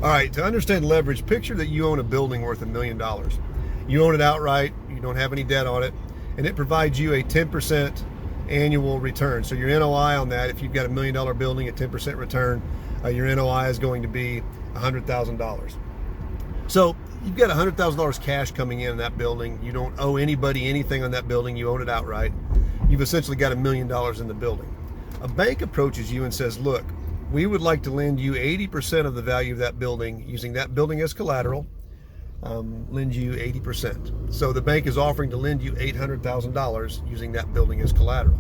All right, to understand leverage, picture that you own a building worth $1 million. You own it outright, you don't have any debt on it, and it provides you a 10% annual return. So your NOI on that, if you've got $1 million building, a 10% return, your NOI is going to be $100,000. So you've got $100,000 cash coming in that building. You don't owe anybody anything on that building. You own it outright. You've essentially got $1 million in the building. A bank approaches you and says, look, we would like to lend you 80% of the value of that building using that building as collateral. Lend you 80%. So the bank is offering to lend you $800,000 using that building as collateral.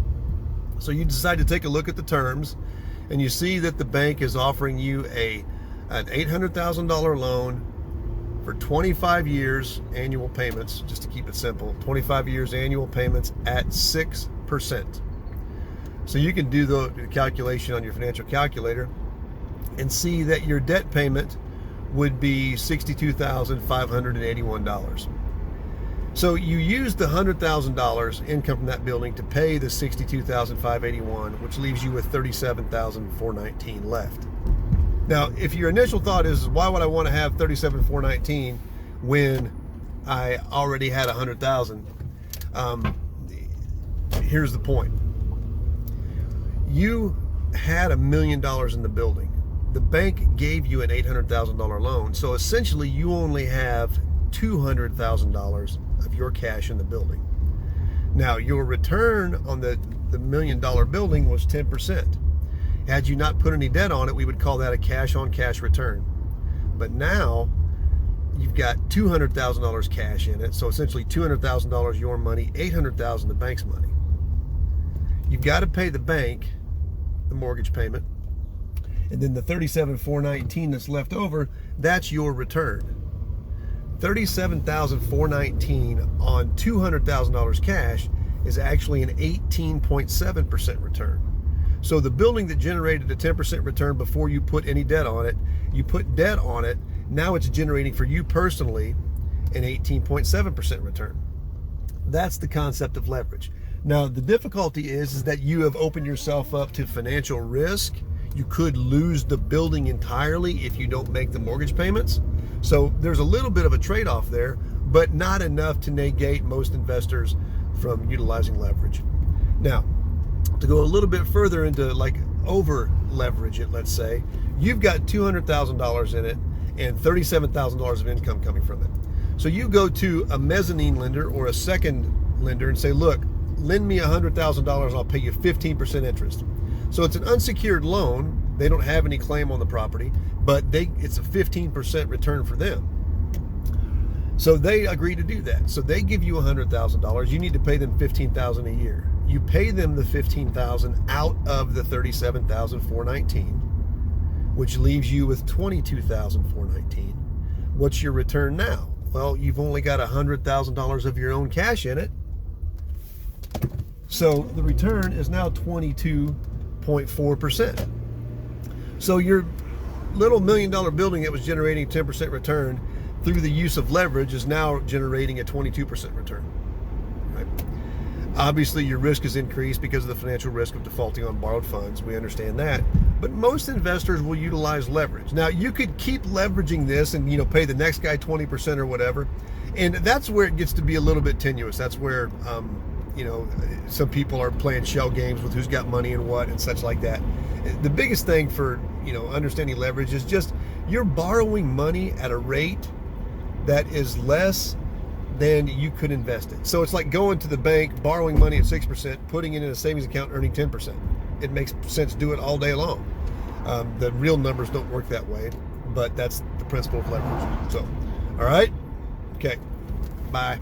So you decide to take a look at the terms, and you see that the bank is offering you an $800,000 loan for 25 years annual payments, just to keep it simple, 25 years annual payments at 6%. So you can do the calculation on your financial calculator and see that your debt payment would be $62,581. So you use the $100,000 income from that building to pay the $62,581, which leaves you with $37,419 left. Now, if your initial thought is, why would I want to have $37,419 when I already had $100,000? Here's the point. You had $1 million in the building. The bank gave you an $800,000 loan. So essentially you only have $200,000 of your cash in the building. Now your return on the $1 million building was 10%. Had you not put any debt on it, we would call that a cash on cash return. But now you've got $200,000 cash in it. So essentially $200,000 your money, $800,000 the bank's money. You've got to pay the bank the mortgage payment, and then the $37,419 that's left over, that's your return. $37,419 on $200,000 cash is actually an 18.7% return. So the building that generated a 10% return before you put any debt on it, you put debt on it, now it's generating for you personally an 18.7% return. That's the concept of leverage. Now, the difficulty is that you have opened yourself up to financial risk. You could lose the building entirely if you don't make the mortgage payments. So there's a little bit of a trade-off there, but not enough to negate most investors from utilizing leverage. Now, to go a little bit further into like over leverage it, let's say, you've got $200,000 in it and $37,000 of income coming from it. So you go to a mezzanine lender or a second lender and say, look, lend me $100,000 and I'll pay you 15% interest. So it's an unsecured loan. They don't have any claim on the property, but it's a 15% return for them. So they agree to do that. So they give you $100,000. You need to pay them $15,000 a year. You pay them the $15,000 out of the $37,419, which leaves you with $22,419. What's your return now? Well, you've only got $100,000 of your own cash in it. So the return is now 22.4%. So your little $1 million building that was generating 10% return through the use of leverage is now generating a 22% return. Right? Obviously, your risk is increased because of the financial risk of defaulting on borrowed funds. We understand that. But most investors will utilize leverage. Now, you could keep leveraging this and pay the next guy 20% or whatever. And that's where it gets to be a little bit tenuous. That's where some people are playing shell games with who's got money and what and such like that. The biggest thing for understanding leverage is just you're borrowing money at a rate that is less than you could invest it. So it's like going to the bank, borrowing money at 6%, putting it in a savings account, earning 10%. It makes sense to do it all day long. The real numbers don't work that way, but that's the principle of leverage. So, all right, okay, bye.